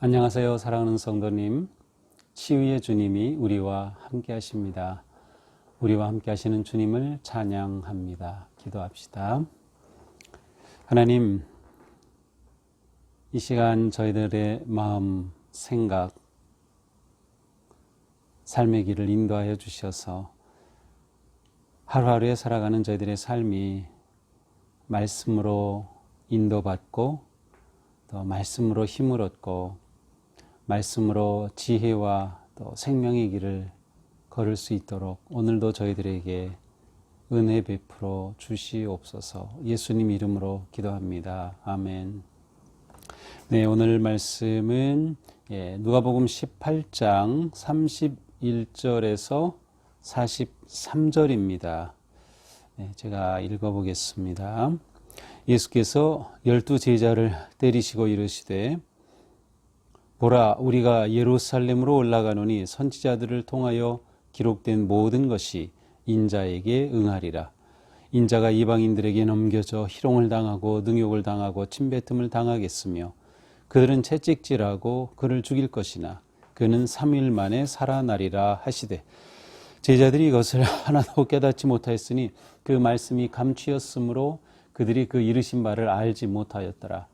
안녕하세요. 사랑하는 성도님, 치유의 주님이 우리와 함께 하십니다. 우리와 함께 하시는 주님을 찬양합니다. 기도합시다. 하나님, 이 시간 저희들의 마음, 생각, 삶의 길을 인도하여 주셔서 하루하루에 살아가는 저희들의 삶이 말씀으로 인도받고 또 말씀으로 힘을 얻고 말씀으로 지혜와 또 생명의 길을 걸을 수 있도록 오늘도 저희들에게 은혜 베풀어 주시옵소서. 예수님 이름으로 기도합니다. 아멘. 네, 오늘 말씀은 누가복음 18장 31절에서 43절입니다. 제가 읽어보겠습니다. 예수께서 12 제자를 때리시고 이르시되 보라, 우리가 예루살렘으로 올라가노니 선지자들을 통하여 기록된 모든 것이 인자에게 응하리라. 인자가 이방인들에게 넘겨져 희롱을 당하고 능욕을 당하고 침뱉음을 당하겠으며 그들은 채찍질하고 그를 죽일 것이나 그는 3일 만에 살아나리라 하시되 제자들이 이것을 하나도 깨닫지 못하였으니 그 말씀이 감추었으므로 그들이 그 이르신 바를 알지 못하였더라.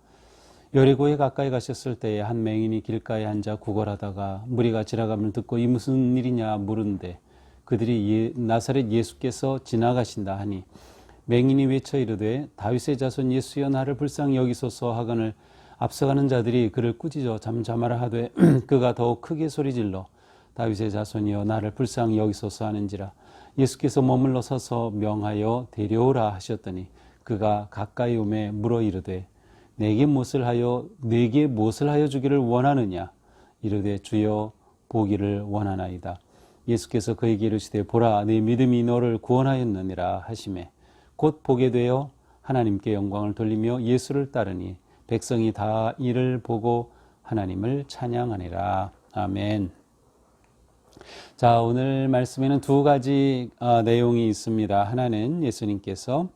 여리고에 가까이 가셨을 때에 한 맹인이 길가에 앉아 구걸하다가 무리가 지나감을 듣고 이 무슨 일이냐 물은데 그들이 나사렛 예수께서 지나가신다 하니 맹인이 외쳐 이르되 다윗의 자손 예수여 나를 불쌍히 여기소서 하거늘 앞서가는 자들이 그를 꾸짖어 잠잠하라 하되 그가 더욱 크게 소리질러 다윗의 자손이여 나를 불쌍히 여기소서 하는지라. 예수께서 머물러 서서 명하여 데려오라 하셨더니 그가 가까이 오매 물어 이르되 내게 무엇을 하여 주기를 원하느냐. 이르되 주여 보기를 원하나이다. 예수께서 그에게 이르시되 보라 네 믿음이 너를 구원하였느니라 하시매 곧 보게 되어 하나님께 영광을 돌리며 예수를 따르니 백성이 다 이를 보고 하나님을 찬양하니라. 아멘. 자, 오늘 말씀에는 두 가지 내용이 있습니다. 하나는 예수님께서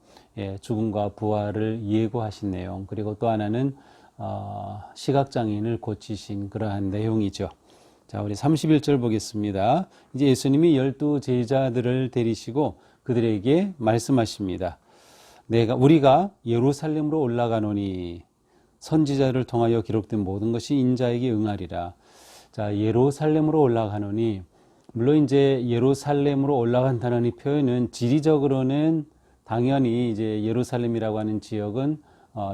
죽음과 부활을 예고하신 내용, 그리고 또 하나는 시각장애인을 고치신 그러한 내용이죠. 자, 우리 31절 보겠습니다. 이제 예수님이 12 제자들을 데리시고 그들에게 말씀하십니다. 우리가 예루살렘으로 올라가노니 선지자를 통하여 기록된 모든 것이 인자에게 응하리라. 자, 예루살렘으로 올라가노니, 물론 이제 예루살렘으로 올라간다는 이 표현은 지리적으로는 당연히 이제 예루살렘이라고 하는 지역은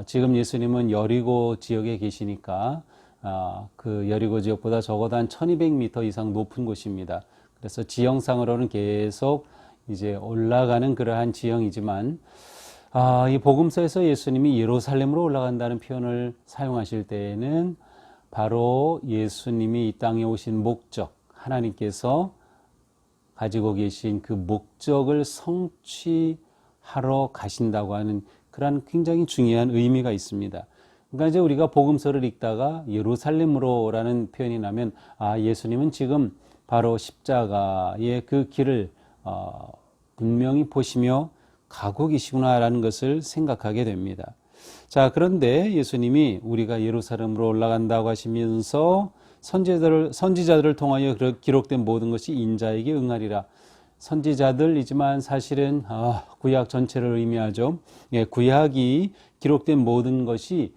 지금 예수님은 여리고 지역에 계시니까 그 여리고 지역보다 적어도 한 1200m 이상 높은 곳입니다. 그래서 지형상으로는 계속 이제 올라가는 그러한 지형이지만 이 복음서에서 예수님이 예루살렘으로 올라간다는 표현을 사용하실 때에는 바로 예수님이 이 땅에 오신 목적, 하나님께서 가지고 계신 그 목적을 성취하러 가신다고 하는 그런 굉장히 중요한 의미가 있습니다. 그러니까 이제 우리가 복음서를 읽다가 예루살렘으로라는 표현이 나면 예수님은 지금 바로 십자가의 그 길을 분명히 보시며 가고 계시구나라는 것을 생각하게 됩니다. 자, 그런데 예수님이 우리가 예루살렘으로 올라간다고 하시면서 선지자들을 통하여 기록된 모든 것이 인자에게 응하리라. 선지자들이지만 사실은 구약 전체를 의미하죠. 구약이 기록된 모든 것이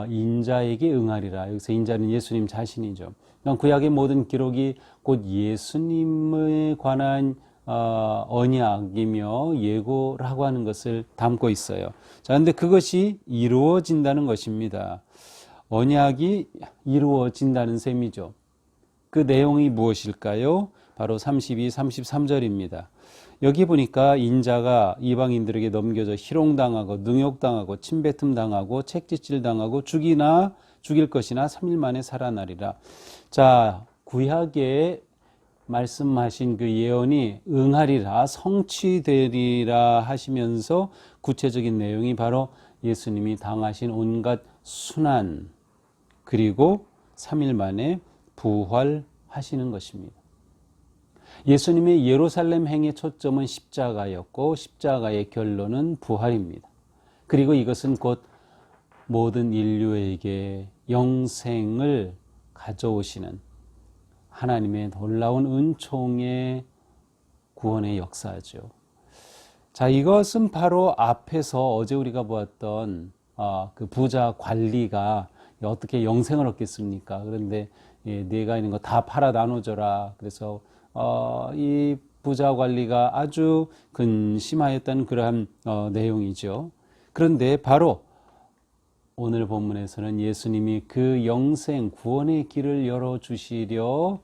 인자에게 응하리라. 여기서 인자는 예수님 자신이죠. 구약의 모든 기록이 곧 예수님에 관한 언약이며 예고라고 하는 것을 담고 있어요. 자, 근데 그것이 이루어진다는 것입니다. 언약이 이루어진다는 셈이죠. 그 내용이 무엇일까요? 바로 32, 33절입니다. 여기 보니까 인자가 이방인들에게 넘겨져 희롱당하고 능욕당하고 침뱉음당하고 책짓질당하고 죽일 것이나 3일 만에 살아나리라. 자, 구약에 말씀하신 그 예언이 응하리라, 성취되리라 하시면서 구체적인 내용이 바로 예수님이 당하신 온갖 순환, 그리고 3일 만에 부활하시는 것입니다. 예수님의 예루살렘 행의 초점은 십자가였고 십자가의 결론은 부활입니다. 그리고 이것은 곧 모든 인류에게 영생을 가져오시는 하나님의 놀라운 은총의 구원의 역사죠. 자, 이것은 바로 앞에서 어제 우리가 보았던 그 부자 관리가 어떻게 영생을 얻겠습니까? 그런데 네가 있는 거 다 팔아 나눠줘라. 그래서 이 부자 관리가 아주 근심하였다는 그러한 내용이죠. 그런데 바로 오늘 본문에서는 예수님이 그 영생 구원의 길을 열어주시려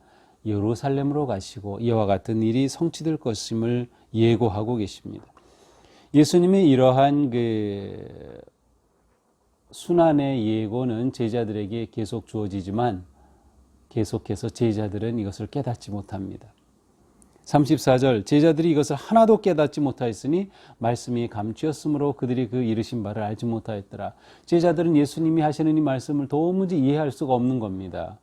예루살렘으로 가시고 이와 같은 일이 성취될 것임을 예고하고 계십니다. 예수님의 이러한 그 순환의 예고는 제자들에게 계속 주어지지만 계속해서 제자들은 이것을 깨닫지 못합니다. 34절 제자들이 이것을 하나도 깨닫지 못하였으니 말씀이 감추었으므로 그들이 그 이르신 바를 알지 못하였더라. 제자들은 예수님이 하시는 이 말씀을 도무지 이해할 수가 없는 겁니다.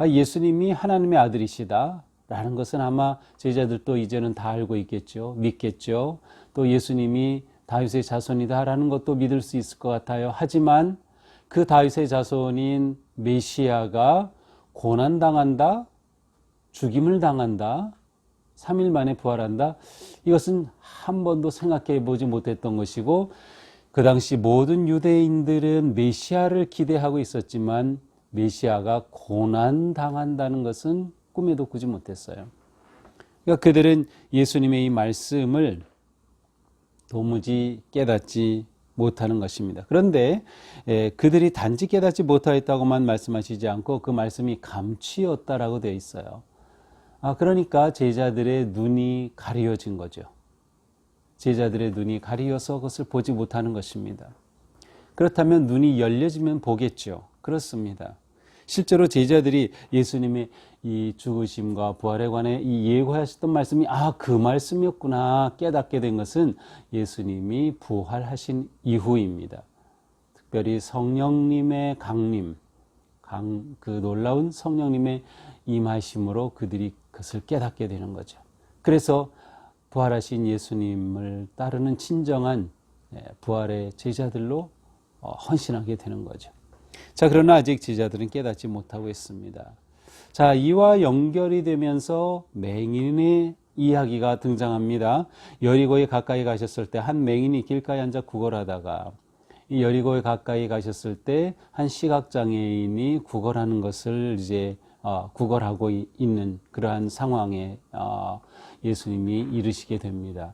예수님이 하나님의 아들이시다 라는 것은 아마 제자들도 이제는 다 알고 있겠죠. 믿겠죠. 또 예수님이 다윗의 자손이다 라는 것도 믿을 수 있을 것 같아요. 하지만 그 다윗의 자손인 메시아가 고난당한다, 죽임을 당한다, 3일 만에 부활한다. 이것은 한 번도 생각해 보지 못했던 것이고 그 당시 모든 유대인들은 메시아를 기대하고 있었지만 메시아가 고난당한다는 것은 꿈에도 꾸지 못했어요. 그러니까 그들은 예수님의 이 말씀을 도무지 깨닫지 못하는 것입니다. 그런데 그들이 단지 깨닫지 못하였다고만 말씀하시지 않고 그 말씀이 감추었다라고 되어 있어요. 그러니까 제자들의 눈이 가려진 거죠. 제자들의 눈이 가려서 그것을 보지 못하는 것입니다. 그렇다면 눈이 열려지면 보겠죠. 그렇습니다. 실제로 제자들이 예수님의 이 죽으심과 부활에 관해 이 예고하셨던 말씀이 그 말씀이었구나 깨닫게 된 것은 예수님이 부활하신 이후입니다. 특별히 성령님의 강림, 그 놀라운 성령님의 임하심으로 그들이 그것을 깨닫게 되는 거죠. 그래서 부활하신 예수님을 따르는 진정한 부활의 제자들로 헌신하게 되는 거죠. 자, 그러나 아직 제자들은 깨닫지 못하고 있습니다. 자, 이와 연결이 되면서 맹인의 이야기가 등장합니다. 여리고에 가까이 가셨을 때 한 맹인이 길가에 앉아 구걸하다가 이 여리고에 가까이 가셨을 때 한 시각장애인이 구걸하는 것을 이제 구걸하고 있는 그러한 상황에 예수님이 이르시게 됩니다.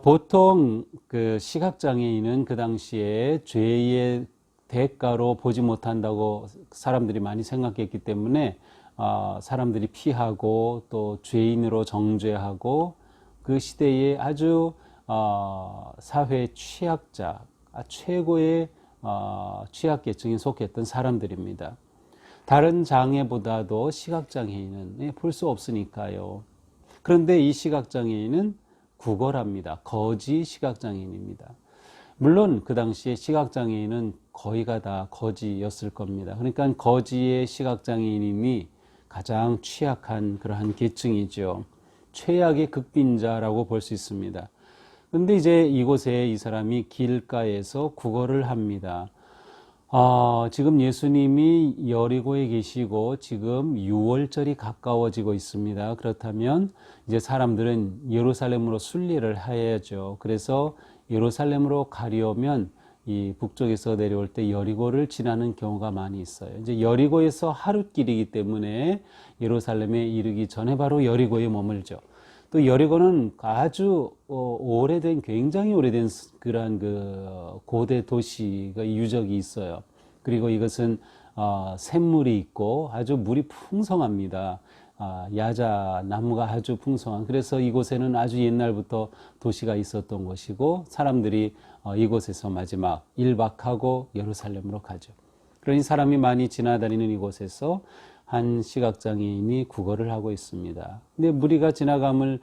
보통 그 시각장애인은 그 당시에 죄의 대가로 보지 못한다고 사람들이 많이 생각했기 때문에 사람들이 피하고 또 죄인으로 정죄하고 그 시대에 아주 사회 취약자, 최고의 취약계층에 속했던 사람들입니다. 다른 장애보다도 시각장애인은 볼 수 없으니까요. 그런데 이 시각장애인은 구걸합니다. 거지 시각장애인입니다. 물론 그 당시에 시각장애인은 거의가 다 거지였을 겁니다. 그러니까 거지의 시각장애인이 가장 취약한 그러한 계층이죠. 최악의 극빈자라고 볼 수 있습니다. 그런데 이제 이곳에 이 사람이 길가에서 구걸을 합니다. 지금 예수님이 여리고에 계시고 지금 유월절이 가까워지고 있습니다. 그렇다면 이제 사람들은 예루살렘으로 순례를 해야죠. 그래서 예루살렘으로 가려면 이 북쪽에서 내려올 때 여리고를 지나는 경우가 많이 있어요. 이제 여리고에서 하룻길이기 때문에 예루살렘에 이르기 전에 바로 여리고에 머물죠. 또 여리고는 아주 오래된, 굉장히 오래된 그러한 그 고대 도시가 유적이 있어요. 그리고 이것은 샘물이 있고 아주 물이 풍성합니다. 야자 나무가 아주 풍성한, 그래서 이곳에는 아주 옛날부터 도시가 있었던 곳이고 사람들이 이곳에서 마지막 1박하고 예루살렘으로 가죠. 그러니 사람이 많이 지나다니는 이곳에서 한 시각장애인이 구걸을 하고 있습니다. 근데 무리가 지나감을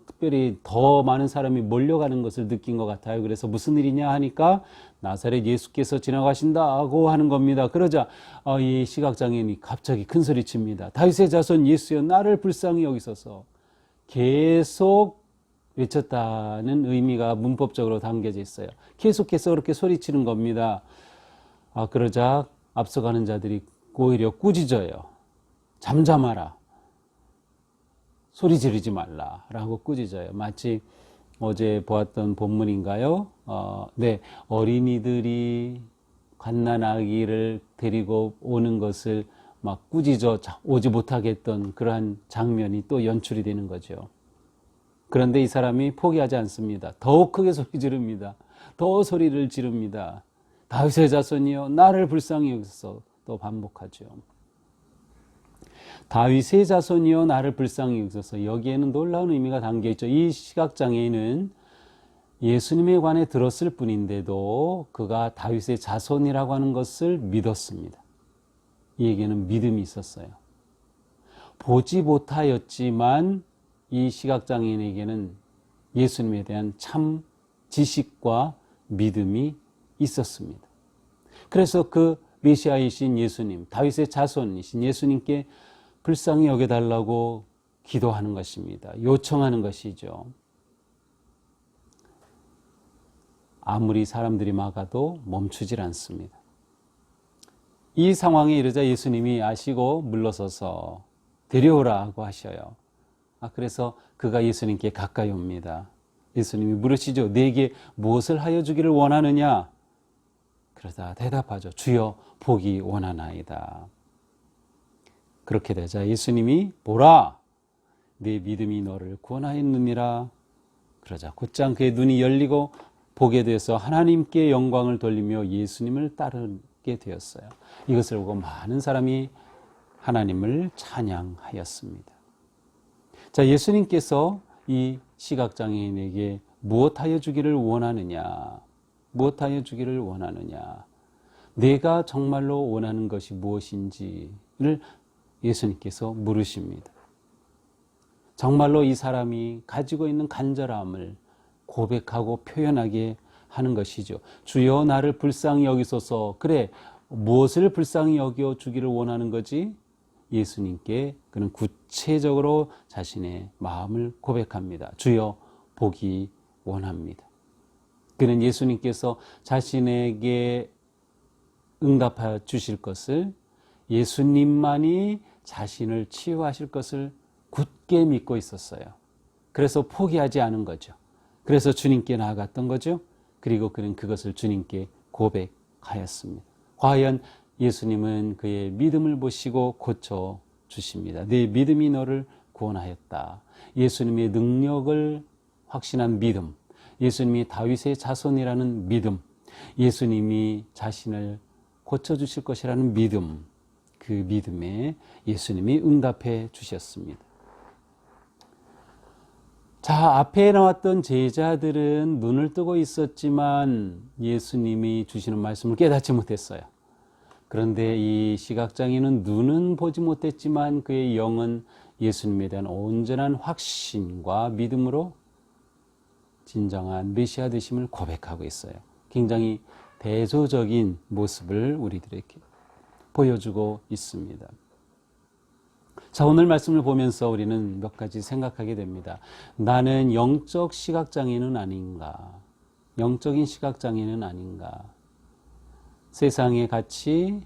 특별히 더 많은 사람이 몰려가는 것을 느낀 것 같아요. 그래서 무슨 일이냐 하니까 나사렛 예수께서 지나가신다고 하는 겁니다. 그러자 이 시각장애인이 갑자기 큰 소리 칩니다. 다윗의 자손 예수여 나를 불쌍히 여기소서. 계속 외쳤다는 의미가 문법적으로 담겨져 있어요. 계속해서 그렇게 소리치는 겁니다. 그러자 앞서가는 자들이 오히려 꾸짖어요. 잠잠하라. 소리 지르지 말라라고 꾸짖어요. 마치 어제 보았던 본문인가요? 네, 어린이들이 갓난 아기를 데리고 오는 것을 막 꾸짖어 오지 못하게 했던 그러한 장면이 또 연출이 되는 거죠. 그런데 이 사람이 포기하지 않습니다. 더욱 크게 소리 지릅니다. 더 소리를 지릅니다. 다윗의 자손이여 나를 불쌍히 여기소서. 또 반복하죠. 다윗의 자손이여 나를 불쌍히 여기소서. 여기에는 놀라운 의미가 담겨 있죠. 이 시각장애인은 예수님에 관해 들었을 뿐인데도 그가 다윗의 자손이라고 하는 것을 믿었습니다. 이 얘기는 믿음이 있었어요. 보지 못하였지만 이 시각장애인에게는 예수님에 대한 참 지식과 믿음이 있었습니다. 그래서 그 메시아이신 예수님, 다윗의 자손이신 예수님께 불쌍히 여겨달라고 기도하는 것입니다. 요청하는 것이죠. 아무리 사람들이 막아도 멈추질 않습니다. 이 상황에 이르자 예수님이 아시고 물러서서 데려오라고 하셔요. 그래서 그가 예수님께 가까이 옵니다. 예수님이 물으시죠. 내게 무엇을 하여 주기를 원하느냐? 그러다 대답하죠. 주여 보기 원하나이다. 그렇게 되자 예수님이 보라 네 믿음이 너를 구원하였느니라. 그러자 곧장 그의 눈이 열리고 보게 되어서 하나님께 영광을 돌리며 예수님을 따르게 되었어요. 이것을 보고 많은 사람이 하나님을 찬양하였습니다. 자, 예수님께서 이 시각장애인에게 무엇하여 주기를 원하느냐? 무엇하여 주기를 원하느냐? 내가 정말로 원하는 것이 무엇인지를 예수님께서 물으십니다. 정말로 이 사람이 가지고 있는 간절함을 고백하고 표현하게 하는 것이죠. 주여 나를 불쌍히 여기소서. 그래, 무엇을 불쌍히 여겨 주기를 원하는 거지? 예수님께 그는 구체적으로 자신의 마음을 고백합니다. 주여 보기 원합니다. 그는 예수님께서 자신에게 응답하여 주실 것을, 예수님만이 자신을 치유하실 것을 굳게 믿고 있었어요. 그래서 포기하지 않은 거죠. 그래서 주님께 나아갔던 거죠. 그리고 그는 그것을 주님께 고백하였습니다. 과연 예수님은 그의 믿음을 보시고 고쳐 주십니다. 네 믿음이 너를 구원하였다. 예수님의 능력을 확신한 믿음, 예수님이 다윗의 자손이라는 믿음, 예수님이 자신을 고쳐주실 것이라는 믿음, 그 믿음에 예수님이 응답해 주셨습니다. 자, 앞에 나왔던 제자들은 눈을 뜨고 있었지만 예수님이 주시는 말씀을 깨닫지 못했어요. 그런데 이 시각장애인은 눈은 보지 못했지만 그의 영은 예수님에 대한 온전한 확신과 믿음으로 진정한 메시아 되심을 고백하고 있어요. 굉장히 대조적인 모습을 우리들에게 보여주고 있습니다. 자, 오늘 말씀을 보면서 우리는 몇 가지 생각하게 됩니다. 나는 영적 시각장애는 아닌가? 영적인 시각장애는 아닌가? 세상의 가치,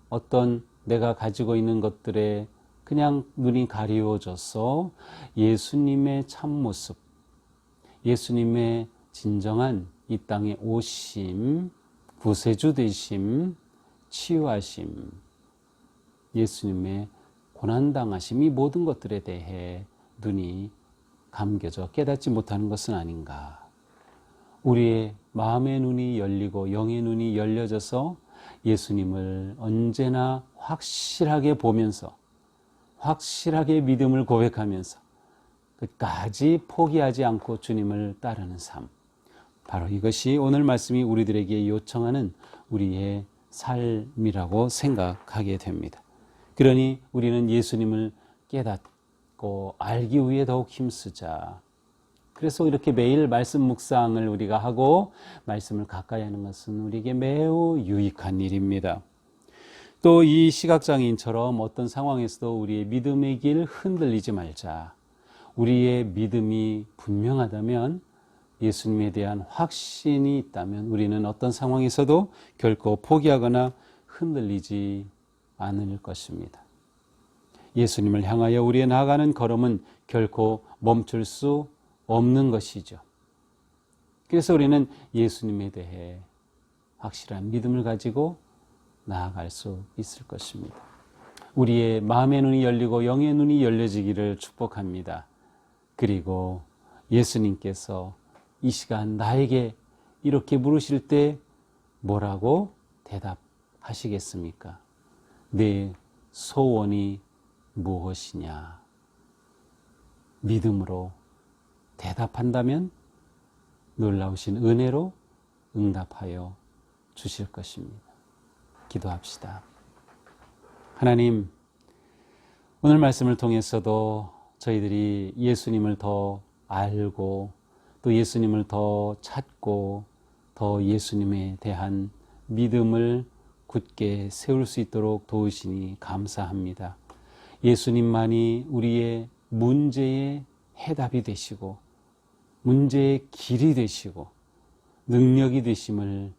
어떤 내가 가지고 있는 것들에 그냥 눈이 가리워져서 예수님의 참모습, 예수님의 진정한 이 땅에 오심, 구세주 되심, 치유하심, 예수님의 고난당하심, 이 모든 것들에 대해 눈이 감겨져 깨닫지 못하는 것은 아닌가. 우리의 마음의 눈이 열리고 영의 눈이 열려져서 예수님을 언제나 확실하게 보면서 확실하게 믿음을 고백하면서 끝까지 포기하지 않고 주님을 따르는 삶. 바로 이것이 오늘 말씀이 우리들에게 요청하는 우리의 삶이라고 생각하게 됩니다. 그러니 우리는 예수님을 깨닫고 알기 위해 더욱 힘쓰자. 그래서 이렇게 매일 말씀 묵상을 우리가 하고 말씀을 가까이 하는 것은 우리에게 매우 유익한 일입니다. 또 이 시각장애인처럼 어떤 상황에서도 우리의 믿음의 길 흔들리지 말자. 우리의 믿음이 분명하다면, 예수님에 대한 확신이 있다면 우리는 어떤 상황에서도 결코 포기하거나 흔들리지 않을 것입니다. 예수님을 향하여 우리의 나아가는 걸음은 결코 멈출 수 없는 것이죠. 그래서 우리는 예수님에 대해 확실한 믿음을 가지고 나아갈 수 있을 것입니다. 우리의 마음의 눈이 열리고 영의 눈이 열려지기를 축복합니다. 그리고 예수님께서 이 시간 나에게 이렇게 물으실 때 뭐라고 대답하시겠습니까? 내 소원이 무엇이냐? 믿음으로 대답한다면 놀라우신 은혜로 응답하여 주실 것입니다. 기도합시다. 하나님, 오늘 말씀을 통해서도 저희들이 예수님을 더 알고 또 예수님을 더 찾고 더 예수님에 대한 믿음을 굳게 세울 수 있도록 도우시니 감사합니다. 예수님만이 우리의 문제의 해답이 되시고 문제의 길이 되시고 능력이 되심을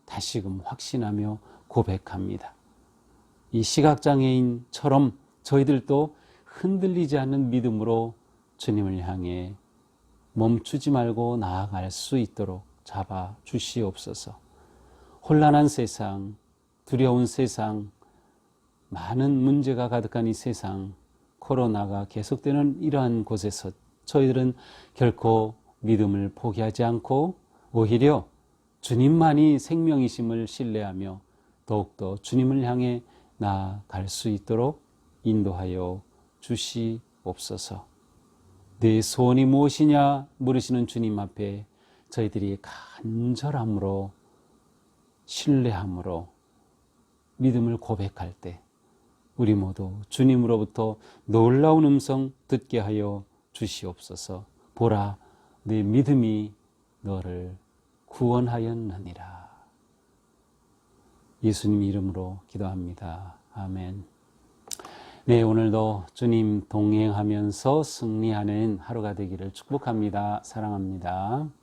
다시금 확신하며 고백합니다. 이 시각장애인처럼 저희들도 흔들리지 않는 믿음으로 주님을 향해 멈추지 말고 나아갈 수 있도록 잡아 주시옵소서. 혼란한 세상, 두려운 세상, 많은 문제가 가득한 이 세상, 코로나가 계속되는 이러한 곳에서 저희들은 결코 믿음을 포기하지 않고 오히려 주님만이 생명이심을 신뢰하며 더욱더 주님을 향해 나아갈 수 있도록 인도하여 주시옵소서. 내 소원이 무엇이냐 물으시는 주님 앞에 저희들이 간절함으로 신뢰함으로 믿음을 고백할 때 우리 모두 주님으로부터 놀라운 음성 듣게 하여 주시옵소서. 보라, 내 믿음이 너를 구원하였느니라. 예수님 이름으로 기도합니다. 아멘. 네, 오늘도 주님 동행하면서 승리하는 하루가 되기를 축복합니다. 사랑합니다.